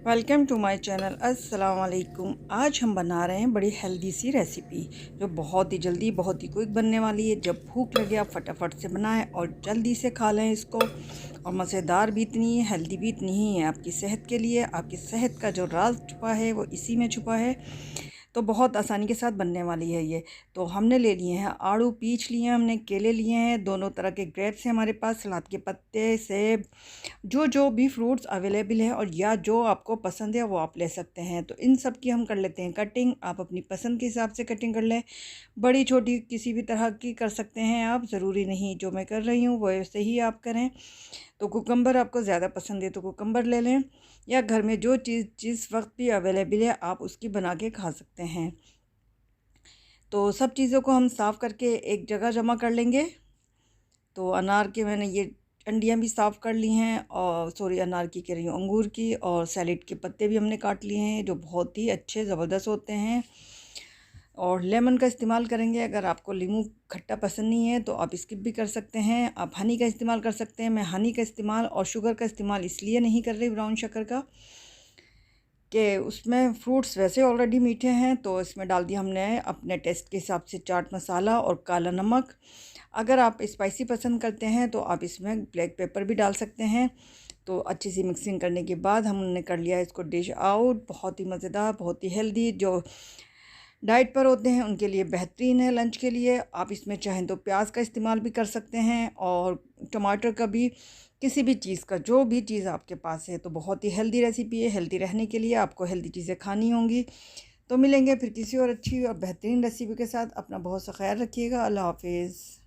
Welcome to my channel. अस्सलाम वालेकुम। आज हम बना रहे हैं बड़ी हेल्दी सी रेसिपी जो बहुत ही जल्दी बहुत ही क्विक बनने वाली है। जब भूख लगे आप फटाफट से बनाएं और जल्दी से खा लें इसको। और मज़ेदार भी इतनी है, हेल्दी भी इतनी ही है आपकी सेहत के लिए। आपकी सेहत का जो राज छुपा है वो इसी में छुपा है। तो बहुत आसानी के साथ बनने वाली है ये। तो हमने ले लिए हैं आड़ू, पीच लिए हैं हमने, केले लिए हैं, दोनों तरह के ग्रेप्स हैं हमारे पास, सलाद के पत्ते, सेब, जो जो भी फ्रूट्स अवेलेबल है और या जो आपको पसंद है वो आप ले सकते हैं। तो इन सब की हम कर लेते हैं कटिंग। आप अपनी पसंद के हिसाब से कटिंग कर लें, बड़ी छोटी किसी भी तरह की कर सकते हैं आप, ज़रूरी नहीं जो मैं कर रही हूँ वो वैसे ही आप करें। तो कुकम्बर आपको ज़्यादा पसंद है तो कुकम्बर ले लें, या घर में जो चीज़ जिस वक्त भी अवेलेबल है आप उसकी बना के खा सकते हैं। तो सब चीज़ों को हम साफ़ करके एक जगह जमा कर लेंगे। तो अनार के मैंने ये अंडियाँ भी साफ़ कर ली हैं, और सॉरी अनार की कह रही हूँ, अंगूर की। और सैलेड के पत्ते भी हमने काट लिए हैं जो बहुत ही अच्छे ज़बरदस्त होते हैं। और लेमन का इस्तेमाल करेंगे। अगर आपको नींबू खट्टा पसंद नहीं है तो आप स्किप भी कर सकते हैं। आप हनी का इस्तेमाल कर सकते हैं। मैं हनी का इस्तेमाल और शुगर का इस्तेमाल इसलिए नहीं कर रही, ब्राउन शक्कर का, कि उसमें फ्रूट्स वैसे ऑलरेडी मीठे हैं। तो इसमें डाल दिया हमने अपने टेस्ट के हिसाब से चाट मसाला और काला नमक। अगर आप स्पाइसी पसंद करते हैं तो आप इसमें ब्लैक पेपर भी डाल सकते हैं। तो अच्छी सी मिक्सिंग करने के बाद हमने कर लिया इसको डिश आउट। बहुत ही मज़ेदार, बहुत ही हेल्दी, जो डाइट पर होते हैं उनके लिए बेहतरीन है। लंच के लिए आप इसमें चाहें तो प्याज का इस्तेमाल भी कर सकते हैं, और टमाटर का भी, किसी भी चीज़ का, जो भी चीज़ आपके पास है। तो बहुत ही हेल्दी रेसिपी है। हेल्दी रहने के लिए आपको हेल्दी चीज़ें खानी होंगी। तो मिलेंगे फिर किसी और अच्छी और बेहतरीन रेसिपी के साथ। अपना बहुत सा ख्याल रखिएगा। अल्लाह हाफिज़।